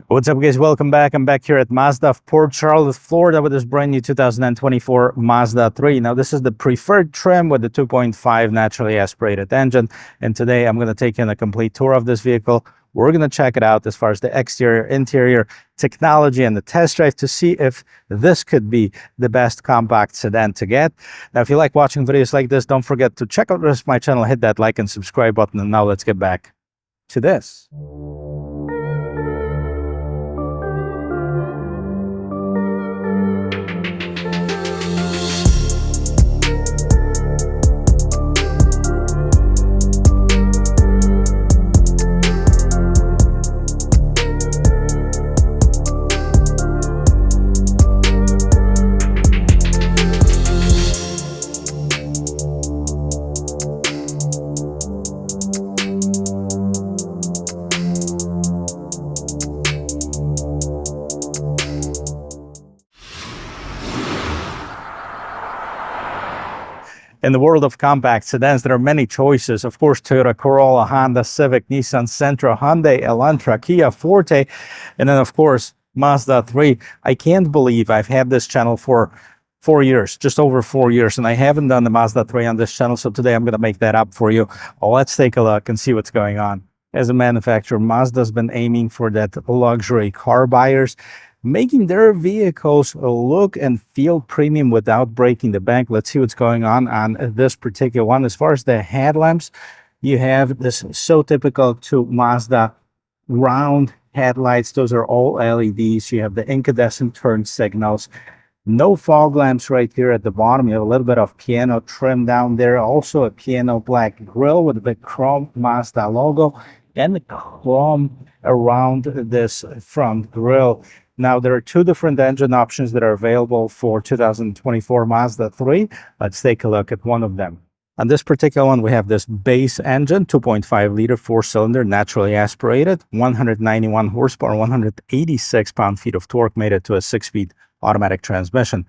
What's up, guys? Welcome back. I'm back here at Mazda of Port Charlotte, Florida with this brand new 2024 Mazda 3. Now, this is the preferred trim with the 2.5 naturally aspirated engine. And today I'm going to take you on a complete tour of this vehicle. We're going to check it out as far as the exterior, interior, technology, and the test drive to see if this could be the best compact sedan to get. Now, if you like watching videos like this, don't forget to check out the rest of my channel, hit that like and subscribe button. And now let's get back to this. In the world of compact sedans, there are many choices. Of course, Toyota Corolla, Honda Civic, Nissan Sentra, Hyundai Elantra, Kia Forte, and then, of course, Mazda 3. I can't believe I've had this channel for 4 years, just over 4 years, and I haven't done the Mazda 3 on this channel, so today I'm going to make that up for you. Let's take a look and see what's going on. As a manufacturer, Mazda's been aiming for that luxury car buyers, making their vehicles look and feel premium without breaking the bank. Let's see what's going on this particular one. As far as the headlamps, you have this so typical to Mazda round headlights. Those are all LEDs. You have the incandescent turn signals. No fog lamps right here at the bottom. You have a little bit of piano trim down there. Also a piano black grille with a big chrome Mazda logo and the chrome around this front grille. Now, there are two different engine options that are available for 2024 Mazda 3. Let's take a look at one of them. On this particular one, we have this base engine, 2.5-liter, four-cylinder, naturally aspirated, 191 horsepower, 186 pound-feet of torque, made it to a 6-speed automatic transmission.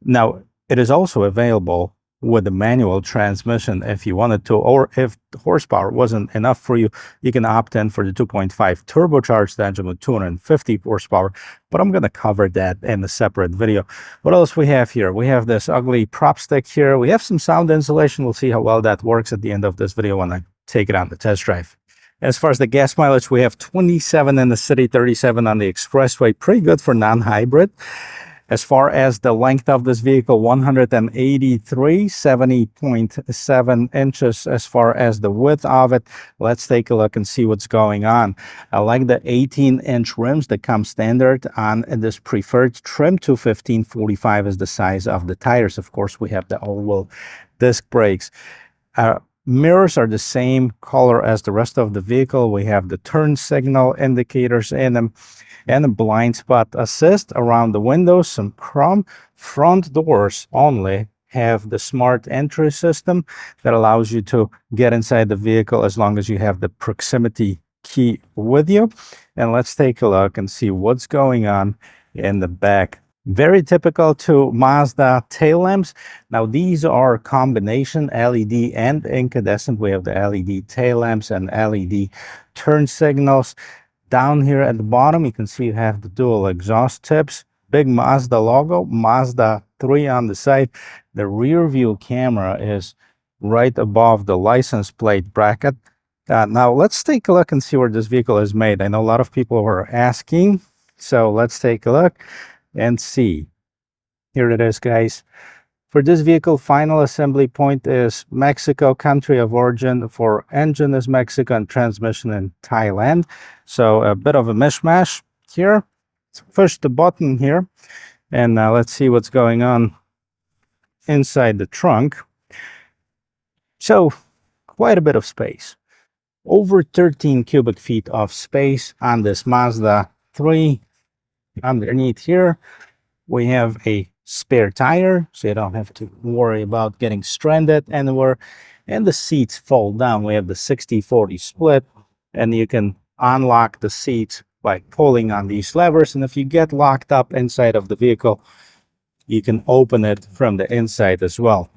Now, it is also available with a manual transmission if you wanted to, or if the horsepower wasn't enough for you, you can opt in for the 2.5 turbocharged engine with 250 horsepower, but I'm going to cover that in a separate video. What else we have here? We have this ugly prop stick here. We have some sound insulation. We'll see how well that works at the end of this video when I take it on the test drive. As far as the gas mileage, we have 27 in the city, 37 on the expressway. Pretty good for non-hybrid. As far as the length of this vehicle, 183, 70.7 inches as far as the width of it. Let's take a look and see what's going on. I like the 18-inch rims that come standard on this preferred trim. 215/45 is the size of the tires. Of course, we have the all-wheel disc brakes. Mirrors are the same color as the rest of the vehicle. We have the turn signal indicators in them and a blind spot assist around the windows. Some chrome. Front doors only have the smart entry system that allows you to get inside the vehicle as long as you have the proximity key with you. And let's take a look and see what's going on in the back. Very typical to Mazda tail lamps. Now, these are combination LED and incandescent. We have the LED tail lamps and LED turn signals. Down here at the bottom, you can see you have the dual exhaust tips, big Mazda logo, Mazda 3 on the side. The rear view camera is right above the license plate bracket. Now, let's take a look and see where this vehicle is made. I know a lot of people were asking, so let's take a look and see. Here it is, guys. For this vehicle, final assembly point is Mexico. Country of origin for engine is Mexico and transmission in Thailand. So a bit of a mishmash here. Let's push the button here and let's see what's going on inside the trunk. So quite a bit of space. Over 13 cubic feet of space on this Mazda 3. Underneath here, we have a spare tire, so you don't have to worry about getting stranded anywhere. And the seats fold down. We have the 60/40 split, and you can unlock the seats by pulling on these levers. And if you get locked up inside of the vehicle, you can open it from the inside as well.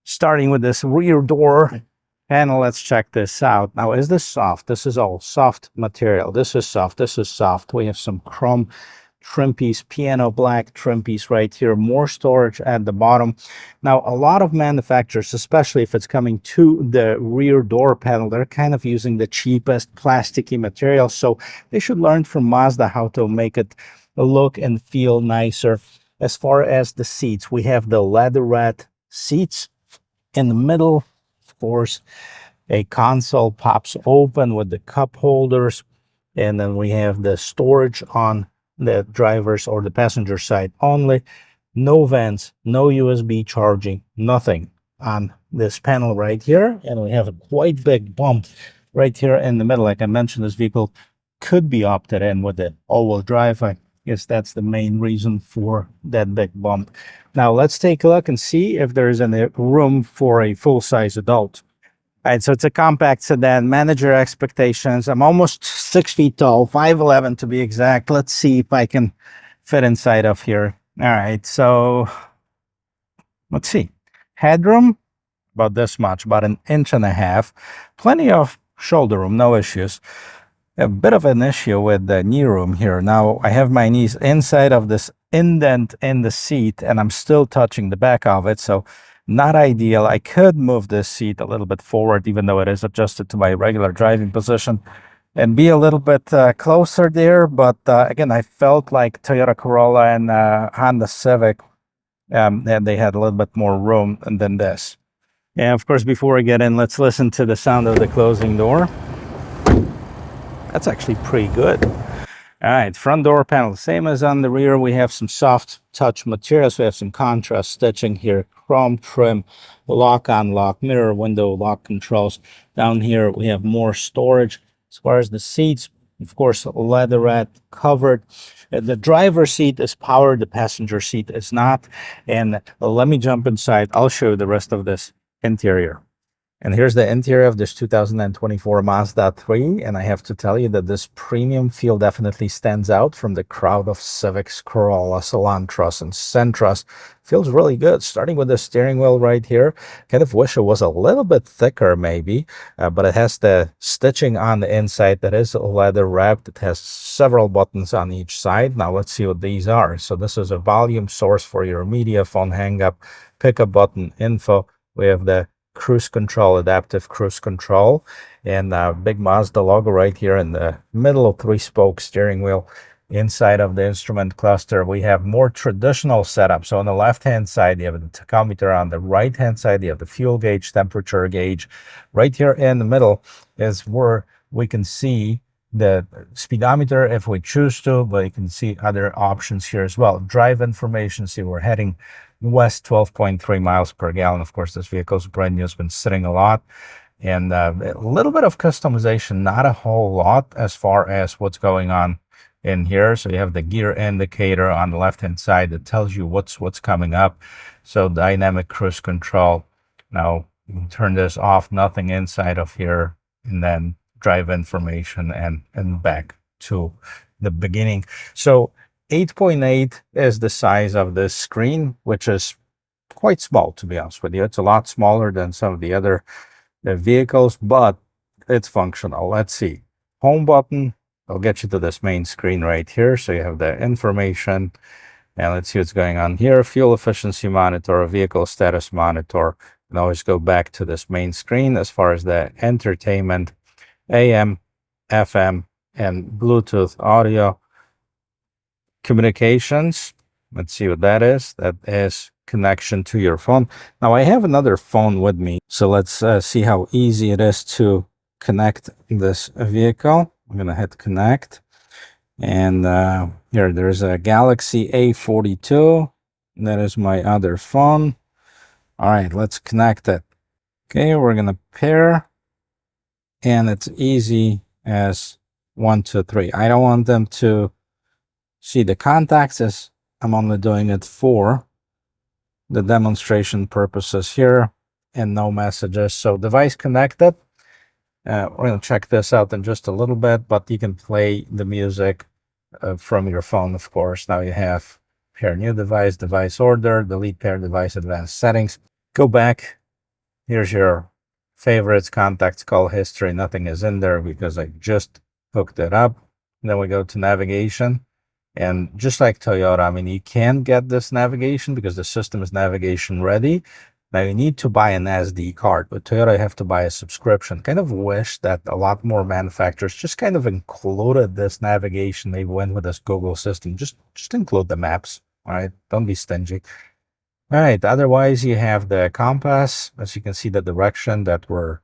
Starting with this rear door, panel. Let's check this out. Now, is this soft? This is all soft material. This is soft. This is soft. We have some chrome trim piece, piano black trim piece right here, more storage at the bottom. Now, a lot of manufacturers, especially if it's coming to the rear door panel, they're kind of using the cheapest plasticky material. So they should learn from Mazda how to make it look and feel nicer. As far as the seats, we have the leatherette seats in the middle. Of course, a console pops open with the cup holders, and then we have the storage on the driver's or the passenger side only. No vents, no USB charging, nothing on this panel right here. And we have a quite big bump right here in the middle. Like I mentioned, this vehicle could be opted in with the all-wheel drive. I guess that's the main reason for that big bump. Now let's take a look and see if there's any room for a full-size adult. All right, so it's a compact sedan. Manage your expectations. I'm almost 6 feet tall, 5'11" to be exact. Let's see if I can fit inside of here. All right, so let's see. Headroom, about this much, about 1.5 inches. Plenty of shoulder room, no issues. A bit of an issue with the knee room here. Now, I have my knees inside of this indent in the seat, and I'm still touching the back of it, so not ideal. I could move this seat a little bit forward, even though it is adjusted to my regular driving position, and be a little bit closer there. But again, I felt like Toyota Corolla and Honda Civic, and they had a little bit more room than this. And of course, before I get in, let's listen to the sound of the closing door. That's actually pretty good. All right, front door panel, same as on the rear. We have some soft touch materials. We have some contrast stitching here, chrome trim, lock on lock, mirror window lock controls. Down here, we have more storage. As far as the seats, of course, leatherette covered. The driver's seat is powered, the passenger seat is not. And let me jump inside. I'll show you the rest of this interior. And here's the interior of this 2024 Mazda 3, and I have to tell you that this premium feel definitely stands out from the crowd of Civics, Corollas, Elantras, and Sentras. Feels really good, starting with the steering wheel right here. Kind of wish it was a little bit thicker maybe, but it has the stitching on the inside that is leather wrapped. It has several buttons on each side. Now let's see what these are. So this is a volume source for your media, phone hang-up, pickup button, info. We have the cruise control, adaptive cruise control, and big Mazda logo right here in the middle of 3-spoke steering wheel. Inside of the instrument cluster, we have more traditional setup. So on the left-hand side, you have the tachometer. On the right-hand side, you have the fuel gauge, temperature gauge. Right here in the middle is where we can see the speedometer if we choose to, but you can see other options here as well. Drive information, see we're heading west, 12.3 miles per gallon. Of course, this vehicle's brand new, has been sitting a lot, and a little bit of customization, not a whole lot as far as what's going on in here. So you have the gear indicator on the left hand side that tells you what's coming up. So dynamic cruise control. Now you can turn this off, nothing inside of here, and then drive information and back to the beginning. So 8.8 is the size of this screen, which is quite small, to be honest with you. It's a lot smaller than some of the other vehicles, but it's functional. Let's see. Home button. I'll get you to this main screen right here. So you have the information, and let's see what's going on here. Fuel efficiency monitor, vehicle status monitor. You can always go back to this main screen. As far as the entertainment, AM, FM, and Bluetooth audio. Communications, let's see what that is. That is connection to your phone. Now I have another phone with me, so let's see how easy it is to connect this vehicle. I'm gonna hit connect, and here there's a Galaxy A42. That is my other phone. All right, let's connect it. Okay, we're gonna pair, and it's easy as 1, 2, 3. I don't want them to see the contacts, as I'm only doing it for the demonstration purposes here, and no messages. So device connected. We're going to check this out in just a little bit, but you can play the music from your phone, of course. Now you have pair new device, device order, delete pair device, advanced settings. Go back. Here's your favorites, contacts, call history, nothing is in there because I just hooked it up. And then we go to navigation. And just like Toyota, I mean, you can get this navigation because the system is navigation ready. Now you need to buy an SD card, but Toyota, you have to buy a subscription. Kind of wish that a lot more manufacturers just kind of included this navigation. They went with this Google system. Just include the maps. All right, don't be stingy. All right, otherwise you have the compass, as you can see the direction that we're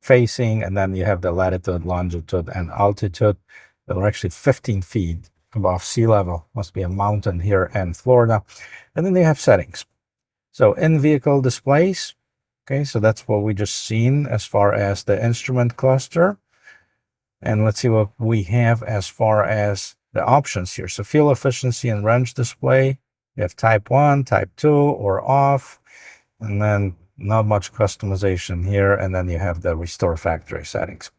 facing, and then you have the latitude, longitude, and altitude. We're actually 15 feet above sea level. Must be a mountain here in Florida. And then they have settings. So in-vehicle displays, okay, so that's what we just seen as far as the instrument cluster. And let's see what we have as far as the options here. So fuel efficiency and range display. You have type 1, type 2, or off. And then not much customization here. And then you have the restore factory settings.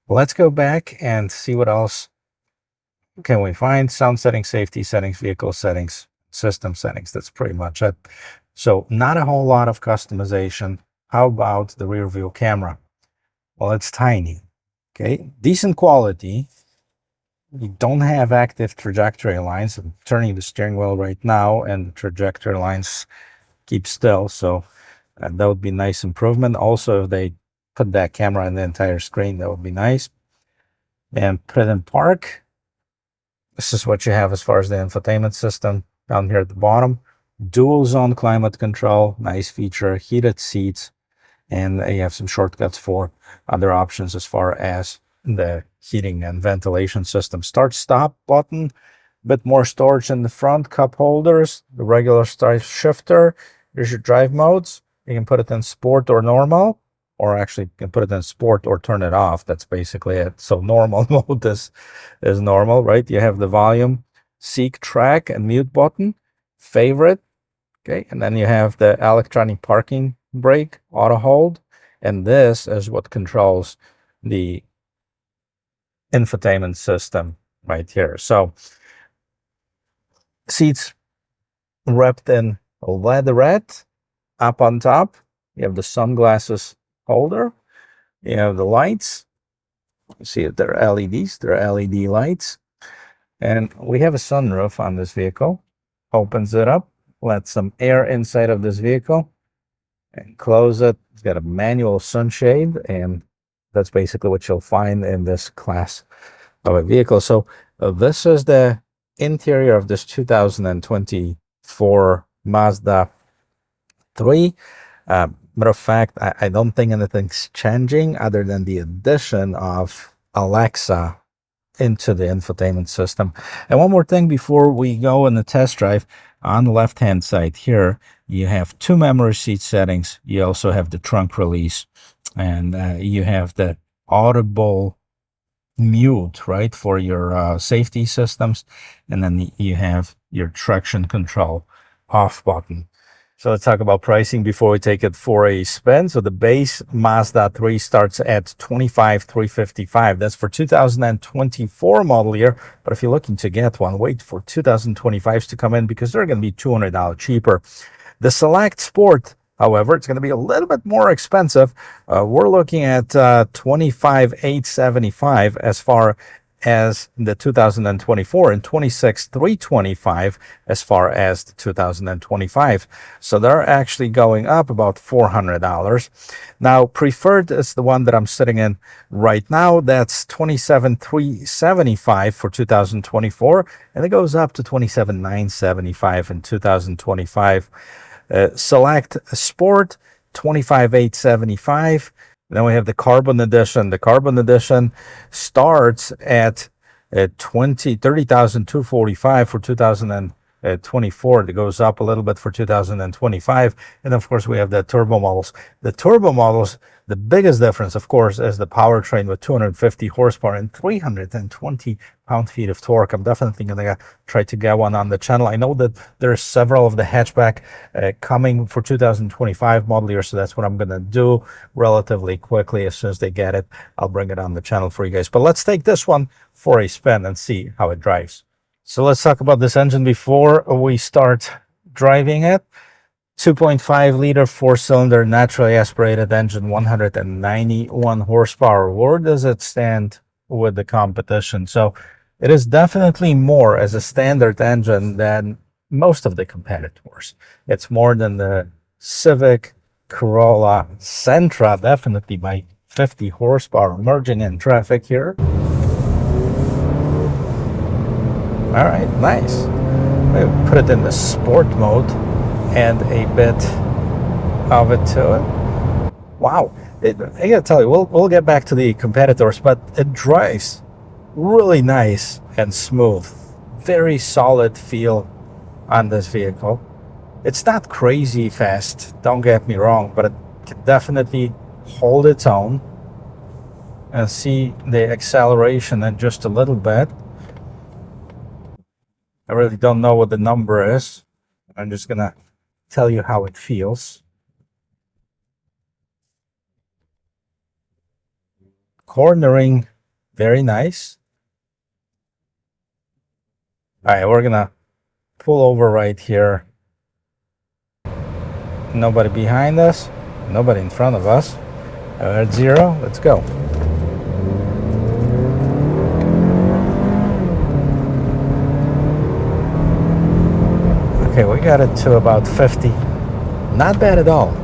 Let's go back and see what else can we find. Sound settings, safety settings, vehicle settings, system settings. That's pretty much it. So not a whole lot of customization. How about the rear view camera? Well, it's tiny. Okay, decent quality. You don't have active trajectory lines. I'm turning the steering wheel right now and the trajectory lines keep still. So that would be a nice improvement. Also, if they put that camera in the entire screen, that would be nice. And put it in park. This is what you have as far as the infotainment system down here at the bottom. Dual zone climate control, nice feature, heated seats, and you have some shortcuts for other options as far as the heating and ventilation system. Start stop button, bit more storage in the front, cup holders, the regular start shifter. Here's your drive modes. You can put it in sport or normal, or actually you can put it in sport or turn it off. That's basically it. So normal mode is normal, right? You have the volume, seek, track, and mute button, favorite, okay? And then you have the electronic parking brake, auto hold, and this is what controls the infotainment system right here. So seats wrapped in leatherette. Up on top, you have the sunglasses holder. You have the lights. You see it, they're LEDs, they're LED lights. And we have a sunroof on this vehicle. Opens it up, let some air inside of this vehicle, and close it. It's got a manual sunshade, and that's basically what you'll find in this class of a vehicle. So this is the interior of this 2024 Mazda 3. Matter of fact, I don't think anything's changing other than the addition of Alexa into the infotainment system. And one more thing before we go in the test drive, on the left hand side here, you have 2 memory seat settings. You also have the trunk release, and you have the audible mute, right, for your safety systems. And then you have your traction control off button. So let's talk about pricing before we take it for a spin. So the base Mazda 3 starts at $25,355. That's for 2024 model year. But if you're looking to get one, wait for 2025s to come in because they're going to be $200 cheaper. The Select Sport, however, it's going to be a little bit more expensive. We're looking at $25,875 as far as the 2024 and $26,325 as far as the 2025. So they're actually going up about $400. Now, preferred is the one that I'm sitting in right now. That's $27,375 for 2024, and it goes up to $27,975 in 2025. Select Sport, $25,875. Then we have the Carbon Edition. The Carbon Edition starts at $30,245 for 2024. It goes up a little bit for 2025. And of course, we have the turbo models. The turbo models, the biggest difference, of course, is the powertrain with 250 horsepower and 320 pound-feet of torque. I'm definitely going to try to get one on the channel. I know that there's several of the hatchback coming for 2025 model year, so that's what I'm going to do relatively quickly. As soon as they get it, I'll bring it on the channel for you guys. But let's take this one for a spin and see how it drives. So let's talk about this engine before we start driving it. 2.5-liter four-cylinder naturally aspirated engine, 191 horsepower. Where does it stand with the competition? So it is definitely more as a standard engine than most of the competitors. It's more than the Civic, Corolla, Sentra, definitely by 50 horsepower. Merging in traffic here. All right, nice. Maybe put it in the sport mode and a bit of it to it. Wow, I gotta tell you, we'll get back to the competitors, but it drives really nice and smooth. Very solid feel on this vehicle. It's not crazy fast, don't get me wrong, but it can definitely hold its own. And see the acceleration in just a little bit. I really don't know what the number is. I'm just gonna tell you how it feels. Cornering, very nice. All right, we're gonna pull over right here. Nobody behind us, nobody in front of us. We're at 0, let's go. Okay, we got it to about 50. Not bad at all.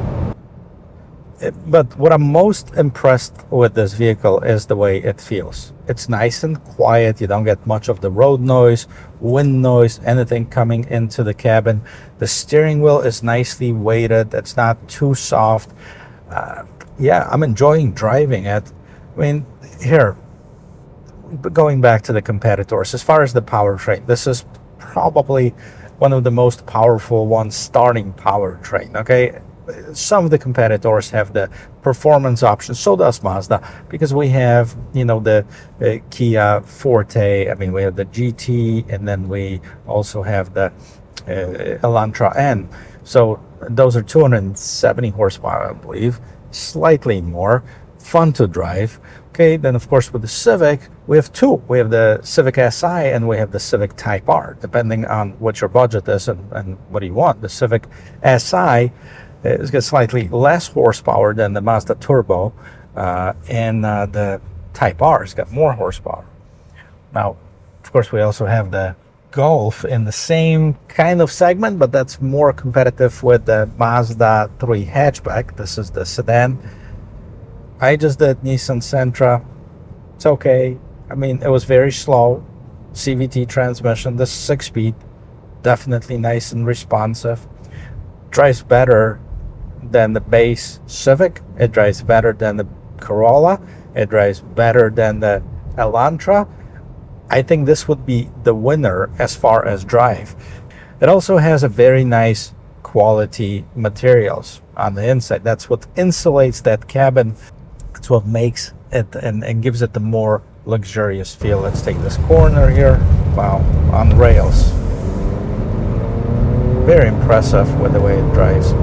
But what I'm most impressed with this vehicle is the way it feels. It's nice and quiet. You don't get much of the road noise, wind noise, anything coming into the cabin. The steering wheel is nicely weighted. It's not too soft. Yeah, I'm enjoying driving it. I mean, here, going back to the competitors, as far as the powertrain, this is probably one of the most powerful ones, starting powertrain, okay? Some of the competitors have the performance options, so does Mazda, because we have, you know, the Kia Forte, I mean, we have the GT, and then we also have the Elantra N. So those are 270 horsepower, I believe, slightly more, fun to drive. Okay, then of course with the Civic, we have two. We have the Civic Si and we have the Civic Type R, depending on what your budget is and what do you want. The Civic Si it's got slightly less horsepower than the Mazda Turbo, and the Type R has got more horsepower. Now, of course, we also have the Golf in the same kind of segment, but that's more competitive with the Mazda3 hatchback. This is the sedan. I just did Nissan Sentra. It's okay. I mean, it was very slow. CVT transmission, this 6-speed, definitely nice and responsive. Drives better than the base Civic. It drives better than the Corolla. It drives better than the Elantra. I think this would be the winner as far as drive. It also has a very nice quality materials on the inside. That's what insulates that cabin. It's what makes it and gives it the more luxurious feel. Let's take this corner here. Wow, on rails. Very impressive with the way it drives.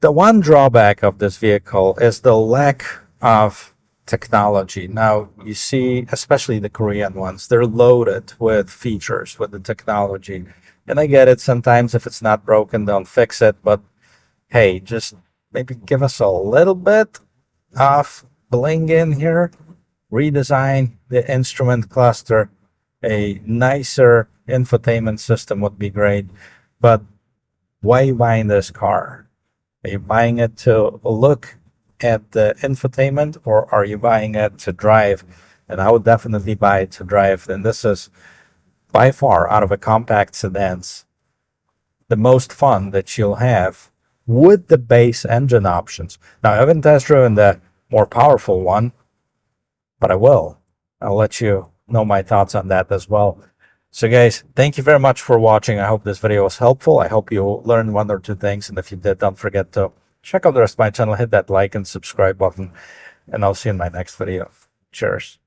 The one drawback of this vehicle is the lack of technology. Now, you see, especially the Korean ones, they're loaded with features, with the technology. And I get it, sometimes if it's not broken, don't fix it. But hey, just maybe give us a little bit of bling in here. Redesign the instrument cluster. A nicer infotainment system would be great. But why are you buying this car? Are you buying it to look at the infotainment, or are you buying it to drive? And I would definitely buy it to drive. And this is by far, out of a compact sedans, the most fun that you'll have with the base engine options. Now, I haven't test driven the more powerful one, but I will. I'll let you know my thoughts on that as well. So guys, thank you very much for watching. I hope this video was helpful. I hope you learned one or two things. And if you did, don't forget to check out the rest of my channel, hit that like and subscribe button, and I'll see you in my next video. Cheers.